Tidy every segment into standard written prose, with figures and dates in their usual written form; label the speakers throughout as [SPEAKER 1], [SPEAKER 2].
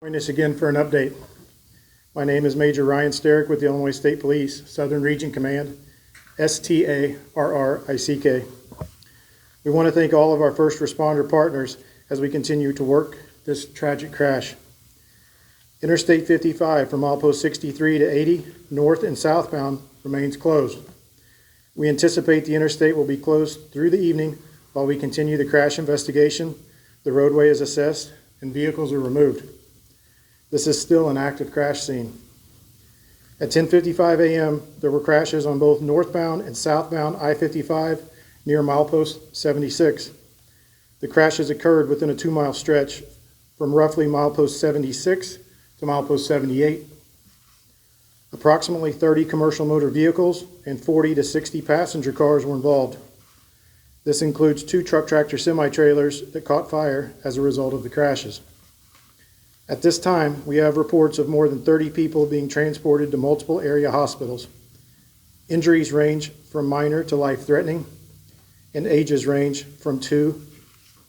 [SPEAKER 1] Join us again for an update. My name is Major Ryan Sterick with the Illinois State Police, Southern Region Command, STARRICK. We want to thank all of our first responder partners as we continue to work this tragic crash. Interstate 55 from milepost 63 to 80, north and southbound, remains closed. We anticipate the interstate will be closed through the evening while we continue the crash investigation, the roadway is assessed, and vehicles are removed. This is still an active crash scene. At 10:55 a.m., there were crashes on both northbound and southbound I-55 near milepost 76. The crashes occurred within a 2-mile stretch from roughly milepost 76 to milepost 78. Approximately 30 commercial motor vehicles and 40 to 60 passenger cars were involved. This includes 2 truck tractor semi-trailers that caught fire as a result of the crashes. At this time, we have reports of more than 30 people being transported to multiple area hospitals. Injuries range from minor to life-threatening, and ages range from 2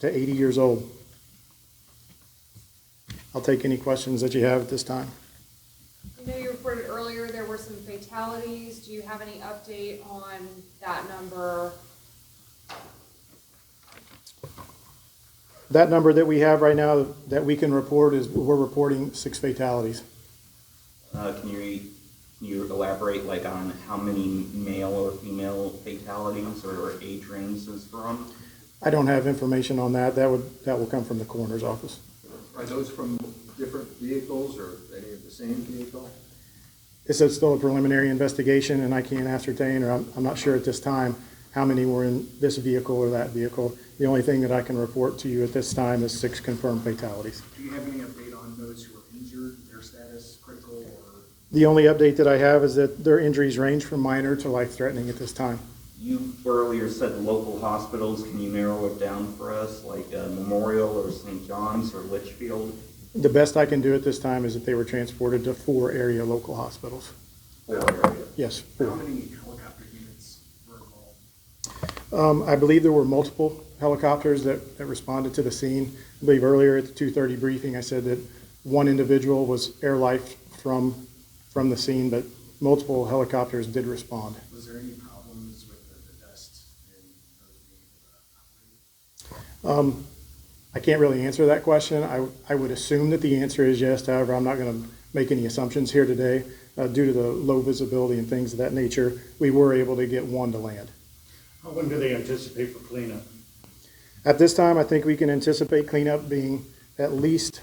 [SPEAKER 1] to 80 years old. I'll take any questions that you have at this time.
[SPEAKER 2] I know you reported earlier there were some fatalities. Do you have any update on that number?
[SPEAKER 1] That number that we have right now that we can report is we're reporting 6 fatalities.
[SPEAKER 3] Can you elaborate on how many male or female fatalities or age range is from?
[SPEAKER 1] I don't have information on that. That will come from the coroner's office.
[SPEAKER 4] Are those from different vehicles or any of the same vehicle?
[SPEAKER 1] It's still a preliminary investigation, and I can't ascertain, or I'm not sure at this time, how many were in this vehicle or that vehicle. The only thing that I can report to you at this time is 6 confirmed fatalities.
[SPEAKER 4] Do you have any update on those who were injured, their status, critical, or?
[SPEAKER 1] The only update that I have is that their injuries range from minor to life-threatening at this time.
[SPEAKER 3] You earlier said local hospitals. Can you narrow it down for us, like Memorial or St. John's or Litchfield?
[SPEAKER 1] The best I can do at this time is that they were transported to 4 area local hospitals.
[SPEAKER 3] 4 areas.
[SPEAKER 1] Yes, 4.
[SPEAKER 4] How many helicopter units were involved?
[SPEAKER 1] I believe there were multiple helicopters that responded to the scene. I believe earlier at the 2:30 briefing I said that one individual was airlifted from the scene, but multiple helicopters did respond.
[SPEAKER 4] Was there any problems with the dust in those being operated?
[SPEAKER 1] I can't really answer that question. I would assume that the answer is yes. However, I'm not going to make any assumptions here today. Due to the low visibility and things of that nature, we were able to get one to land.
[SPEAKER 5] When do they anticipate for cleanup?
[SPEAKER 1] At this time, I think we can anticipate cleanup being at least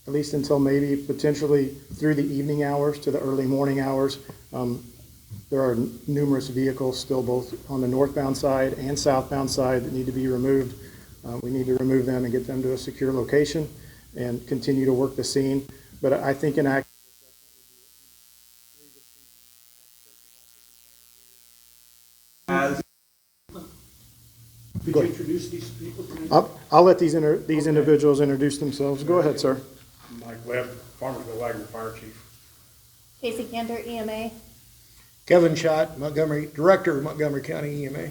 [SPEAKER 1] until maybe potentially through the evening hours to the early morning hours. There are numerous vehicles still both on the northbound side and southbound side that need to be removed. We need to remove them and get them to a secure location and continue to work the scene. But I think an act.
[SPEAKER 5] Could you introduce these people to me?
[SPEAKER 1] I'll let these individuals introduce themselves. Go ahead, sir.
[SPEAKER 5] Mike Webb, Farmersville Wagner Fire Chief.
[SPEAKER 6] Casey Cantor, EMA.
[SPEAKER 7] Kevin Schott, Director of Montgomery County EMA.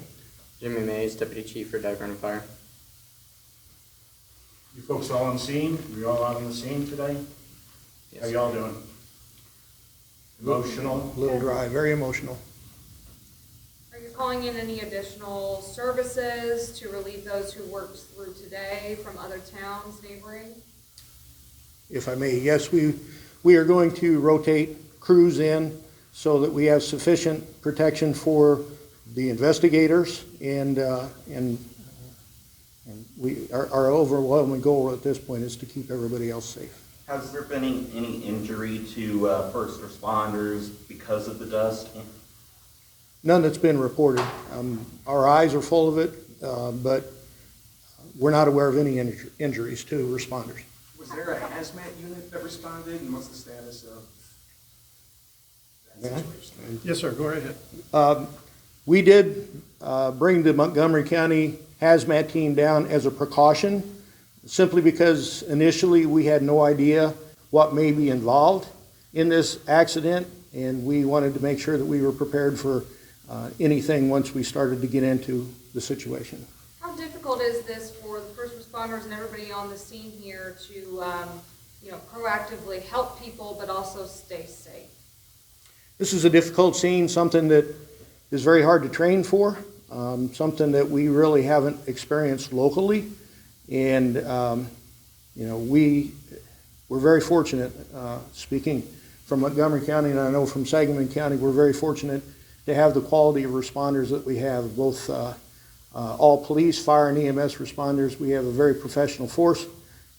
[SPEAKER 8] Jimmy Mays, Deputy Chief for Divernon Fire.
[SPEAKER 5] You folks all on scene? You all out on the scene today?
[SPEAKER 8] Yes.
[SPEAKER 5] How y'all doing? Emotional?
[SPEAKER 7] A little dry, very emotional.
[SPEAKER 2] Are you calling in any additional services to relieve those who worked through today from other towns neighboring?
[SPEAKER 7] If I may, yes, we are going to rotate crews in so that we have sufficient protection for the investigators and our overwhelming goal at this point is to keep everybody else safe.
[SPEAKER 3] Has there been any injury to first responders because of the dust?
[SPEAKER 7] None that's been reported. Our eyes are full of it, but we're not aware of any injuries to responders.
[SPEAKER 4] Was there a hazmat unit that responded, and what's the status of that situation?
[SPEAKER 1] Yes, sir. Go ahead.
[SPEAKER 7] We did bring the Montgomery County hazmat team down as a precaution, simply because initially we had no idea what may be involved in this accident, and we wanted to make sure that we were prepared for anything once we started to get into the situation.
[SPEAKER 2] How difficult is this for the first responders and everybody on the scene here to proactively help people, but also stay safe?
[SPEAKER 7] This is a difficult scene, something that is very hard to train for, something that we really haven't experienced locally. And, we're very fortunate, speaking from Montgomery County, and I know from Sangamon County, we're very fortunate to have the quality of responders that we have, both all police, fire, and EMS responders. We have a very professional force.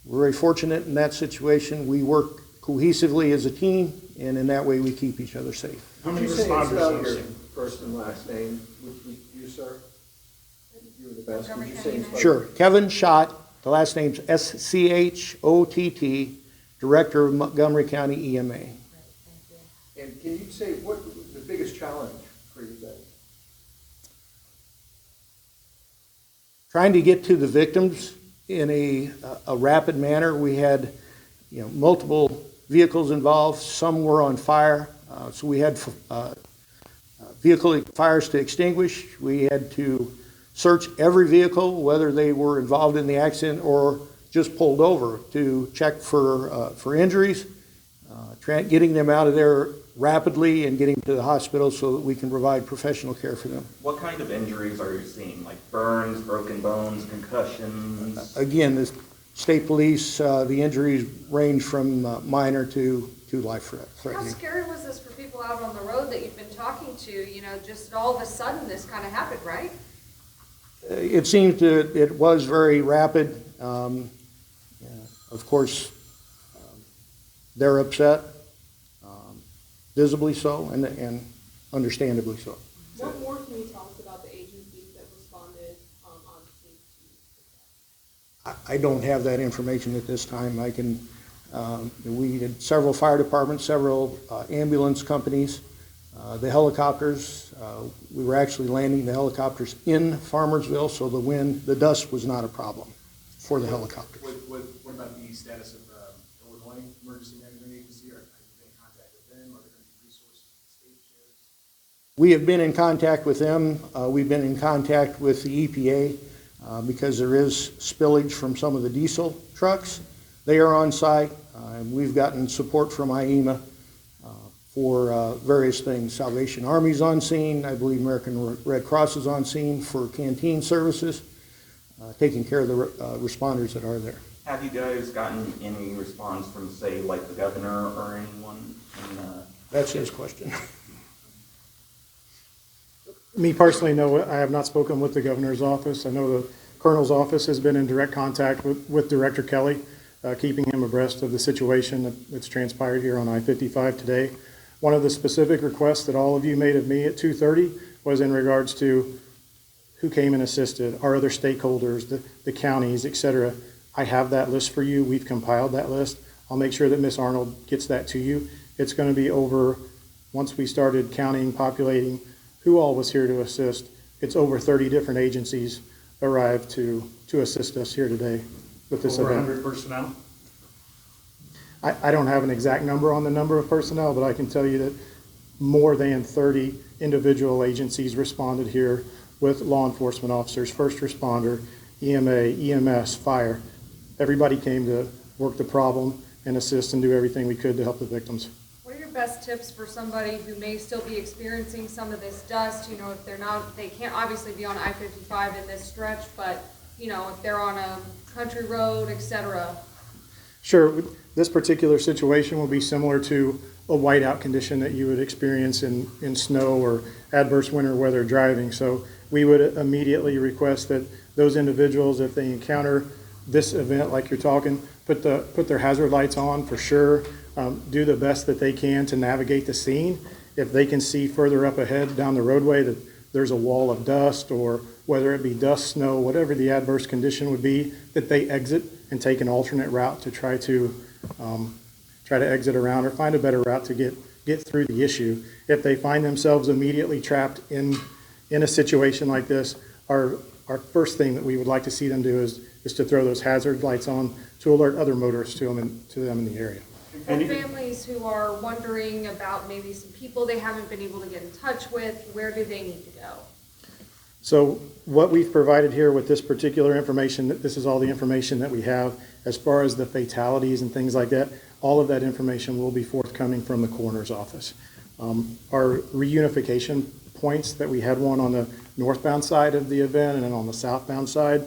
[SPEAKER 7] We're very fortunate in that situation. We work cohesively as a team, and in that way we keep each other safe.
[SPEAKER 5] How many
[SPEAKER 9] Could you say and
[SPEAKER 5] responders
[SPEAKER 9] spell
[SPEAKER 5] are
[SPEAKER 9] your
[SPEAKER 5] there?
[SPEAKER 9] first and last name, you, sir? You were the best. Could you say and spell
[SPEAKER 7] Sure. Kevin Schott, the last name's Schott, Director of Montgomery County EMA.
[SPEAKER 9] And can you say what the biggest challenge for you guys?
[SPEAKER 7] Trying to get to the victims in a rapid manner. We had, multiple vehicles involved. Some were on fire, so we had vehicle fires to extinguish. We had to search every vehicle, whether they were involved in the accident or just pulled over, to check for injuries, getting them out of there rapidly and getting to the hospital so that we can provide professional care for them.
[SPEAKER 3] What kind of injuries are you seeing? Like burns, broken bones, concussions?
[SPEAKER 7] Again, the state police, the injuries range from minor to life
[SPEAKER 2] How
[SPEAKER 7] threatening.
[SPEAKER 2] scary was this for people out on the road that you've been talking to? Just all of a sudden this kind of happened, right?
[SPEAKER 7] It seems that it was very rapid. Of course, they're upset, visibly so, and understandably so.
[SPEAKER 10] What more can you tell us about the agencies that responded on scene to?
[SPEAKER 7] I don't have that information at this time. We had several fire departments, several ambulance companies, the helicopters. We were actually landing the helicopters in Farmersville, so the dust was not a problem for the helicopters.
[SPEAKER 4] What about the status of Illinois Emergency Management Agency? Are you in contact with them? Are there going to be resources the state shares?
[SPEAKER 7] We have been in contact with them. We've been in contact with the EPA because there is spillage from some of the diesel trucks. They are on site, and we've gotten support from IEMA for various things. Salvation Army's on scene. I believe American Red Cross is on scene for canteen services, taking care of the responders that are there.
[SPEAKER 3] Have you guys gotten any response from, say, like the governor or anyone?
[SPEAKER 7] That's his question.
[SPEAKER 1] Me personally, no, I have not spoken with the governor's office. I know the colonel's office has been in direct contact with Director Kelly, keeping him abreast of the situation that's transpired here on I-55 today. One of the specific requests that all of you made of me at 2:30 was in regards to who came and assisted, our other stakeholders, the counties, et cetera. I have that list for you. We've compiled that list. I'll make sure that Ms. Arnold gets that to you. It's going to be over, once we started counting, populating who all was here to assist, it's over 30 different agencies arrived to assist us here today with this
[SPEAKER 5] Over
[SPEAKER 1] event.
[SPEAKER 5] 100 personnel?
[SPEAKER 1] I don't have an exact number on the number of personnel, but I can tell you that more than 30 individual agencies responded here with law enforcement officers, first responder, EMA, EMS, fire. Everybody came to work the problem and assist and do everything we could to help the victims.
[SPEAKER 2] What are your best tips for somebody who may still be experiencing some of this dust? If they can't obviously be on I-55 in this stretch, but, if they're on a country road, et cetera.
[SPEAKER 1] Sure, this particular situation will be similar to a whiteout condition that you would experience in snow or adverse winter weather driving. So we would immediately request that those individuals, if they encounter this event like you're talking, put their hazard lights on for sure. Do the best that they can to navigate the scene. If they can see further up ahead down the roadway that there's a wall of dust, or whether it be dust, snow, whatever the adverse condition would be, that they exit and take an alternate route to try to exit around or find a better route to get through the issue. If they find themselves immediately trapped in a situation like this, our first thing that we would like to see them do is to throw those hazard lights on to alert other motorists to them in the area.
[SPEAKER 2] For families who are wondering about maybe some people they haven't been able to get in touch with, where do they need to go?
[SPEAKER 1] So what we've provided here with this particular information, this is all the information that we have as far as the fatalities and things like that. All of that information will be forthcoming from the coroner's office. Our reunification points that we had one on the northbound side of the event and then on the southbound side,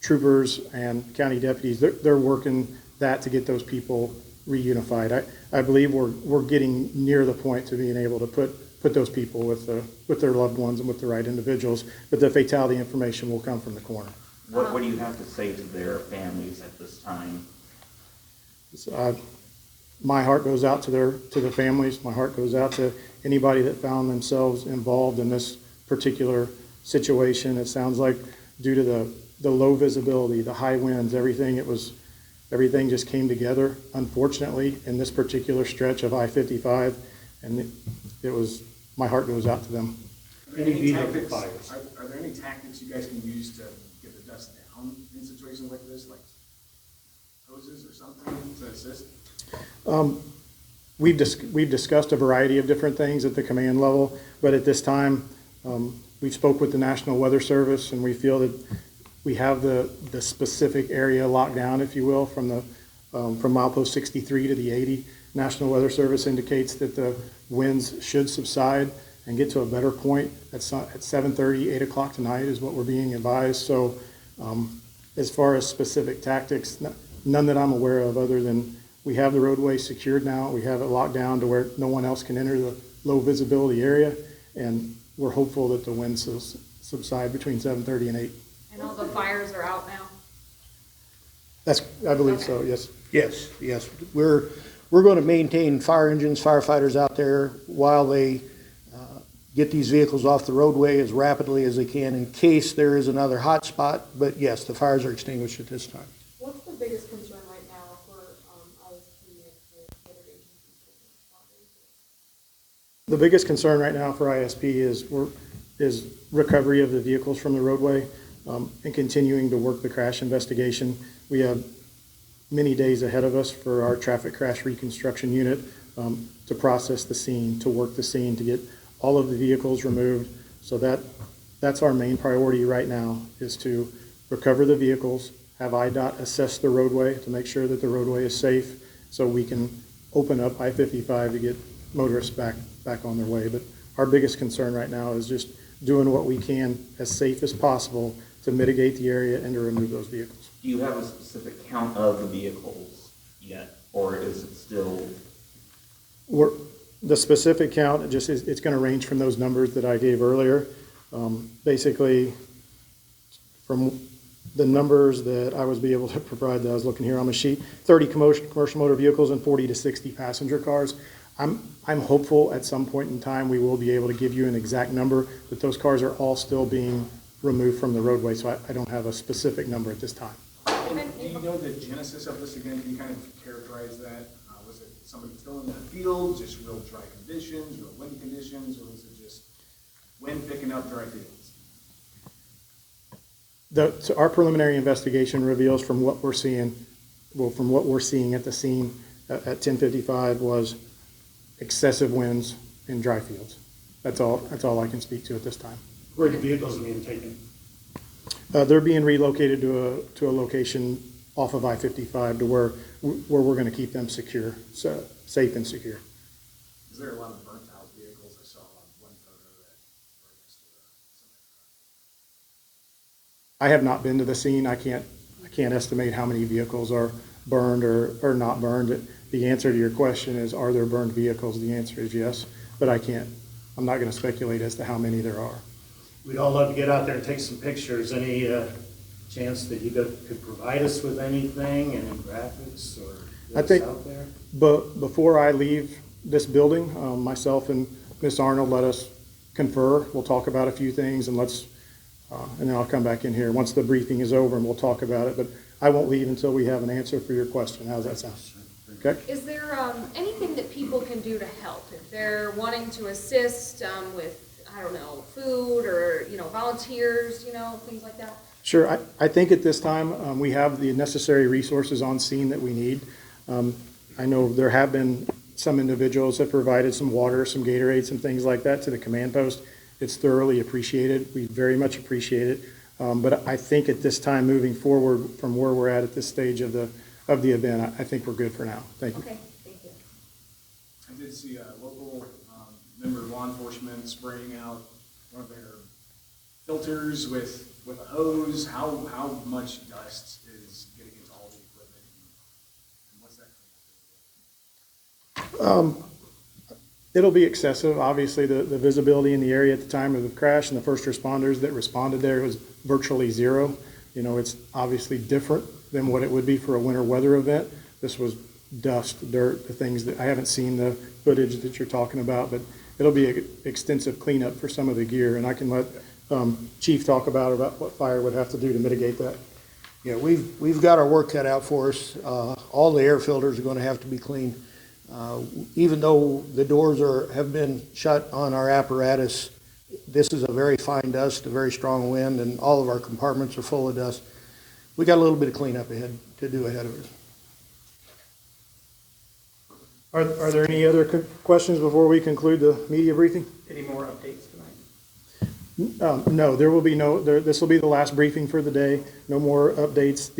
[SPEAKER 1] troopers and county deputies, they're working that to get those people reunified. I believe we're getting near the point to being able to put those people with their loved ones and with the right individuals, but the fatality information will come from the coroner.
[SPEAKER 3] What do you have to say to their families at this time?
[SPEAKER 1] My heart goes out to the families. My heart goes out to anybody that found themselves involved in this particular situation. It sounds like due to the low visibility, the high winds, everything just came together, unfortunately, in this particular stretch of I-55, and my heart goes out to them.
[SPEAKER 4] Are there any tactics, are there any tactics you guys can use to get the dust down in situations like this, like hoses or something to assist?
[SPEAKER 1] We've discussed a variety of different things at the command level, but at this time, we spoke with the National Weather Service, and we feel that we have the specific area locked down, if you will, from milepost 63 to the 80. National Weather Service indicates that the winds should subside and get to a better point at 7:30, 8 o'clock tonight is what we're being advised. So as far as specific tactics, none that I'm aware of, other than we have the roadway secured now. We have it locked down to where no one else can enter the low visibility area, and we're hopeful that the winds will subside between 7:30 and 8.
[SPEAKER 2] And all the fires are out now?
[SPEAKER 1] I believe so, yes.
[SPEAKER 7] Yes. We're going to maintain fire engines, firefighters out there while they get these vehicles off the roadway as rapidly as they can in case there is another hot spot. But yes, the fires are extinguished at this time.
[SPEAKER 10] What's the biggest concern right now for ISP and the other agencies?
[SPEAKER 1] The biggest concern right now for ISP is recovery of the vehicles from the roadway and continuing to work the crash investigation. We have many days ahead of us for our traffic crash reconstruction unit to process the scene, to work the scene, to get all of the vehicles removed. So that's our main priority right now, is to recover the vehicles, have IDOT assess the roadway to make sure that the roadway is safe so we can open up I-55 to get motorists back on their way. But our biggest concern right now is just doing what we can as safe as possible to mitigate the area and to remove those vehicles.
[SPEAKER 3] Do you have a specific count of the vehicles yet, or is it still?
[SPEAKER 1] The specific count, it's going to range from those numbers that I gave earlier. Basically, from the numbers that I was able to provide that I was looking here on the sheet, 30 commercial motor vehicles and 40 to 60 passenger cars. I'm hopeful at some point in time we will be able to give you an exact number, but those cars are all still being removed from the roadway, so I don't have a specific number at this time.
[SPEAKER 4] Do you know the genesis of this again? Can you kind of characterize that? Was it somebody still in the field, just real dry conditions, real windy conditions, or was it just wind picking up dry fields?
[SPEAKER 1] So our preliminary investigation reveals from what we're seeing at the scene at 10:55 was excessive winds in dry fields. That's all I can speak to at this time.
[SPEAKER 5] Where the vehicles are being taken?
[SPEAKER 1] They're being relocated to a location off of I-55 to where we're going to keep them secure, so safe and secure.
[SPEAKER 4] Is there a lot of burnt out vehicles? I saw one photo that were next to the cement truck.
[SPEAKER 1] I have not been to the scene. I can't estimate how many vehicles are burned or not burned. The answer to your question is, are there burned vehicles? The answer is yes, but I'm not going to speculate as to how many there are.
[SPEAKER 5] We'd all love to get out there and take some pictures. Any chance that you could provide us with anything, any graphics or
[SPEAKER 1] I think,
[SPEAKER 5] out there?
[SPEAKER 1] but before I leave this building, myself and Ms. Arnold let us confer. We'll talk about a few things and then I'll come back in here once the briefing is over and we'll talk about it. But I won't leave until we have an answer for your question. How's that sound? Okay.
[SPEAKER 2] Is there anything that people can do to help if they're wanting to assist with, I don't know, food or, volunteers, things like that?
[SPEAKER 1] Sure. I think at this time we have the necessary resources on scene that we need. I know there have been some individuals that provided some water, some Gatorade, some things like that to the command post. It's thoroughly appreciated. We very much appreciate it. But I think at this time, moving forward from where we're at this stage of the event, I think we're good for now. Thank you.
[SPEAKER 2] Okay, thank you.
[SPEAKER 4] I did see a local member of law enforcement spraying out one of their filters with a hose. How much dust is getting into all the equipment? And what's that?
[SPEAKER 1] It'll be excessive. Obviously, the visibility in the area at the time of the crash and the first responders that responded there was virtually zero. You know, it's obviously different than what it would be for a winter weather event. This was dust, dirt, the things that, I haven't seen the footage that you're talking about, but it'll be an extensive cleanup for some of the gear, and I can let Chief talk about what fire would have to do to mitigate that.
[SPEAKER 7] Yeah, we've got our work cut out for us. All the air filters are going to have to be cleaned. Even though the doors have been shut on our apparatus, this is a very fine dust, a very strong wind, and all of our compartments are full of dust. We got a little bit of cleanup to do ahead of us.
[SPEAKER 1] Are there any other questions before we conclude the media briefing?
[SPEAKER 8] Any more updates tonight?
[SPEAKER 1] No, there will be this will be the last briefing for the day. No more updates.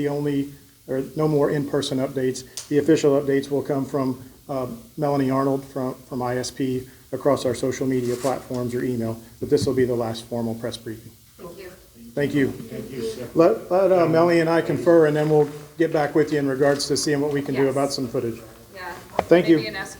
[SPEAKER 1] No more in-person updates. The official updates will come from Melanie Arnold from ISP across our social media platforms or email, but this will be the last formal press briefing.
[SPEAKER 2] Thank you.
[SPEAKER 1] Thank you.
[SPEAKER 5] Thank you, sir.
[SPEAKER 1] Let Melanie and I confer, and then we'll get back with you in regards to seeing what we can do
[SPEAKER 2] Yes.
[SPEAKER 1] about some footage.
[SPEAKER 2] Yeah.
[SPEAKER 1] Thank you.
[SPEAKER 2] Maybe an escort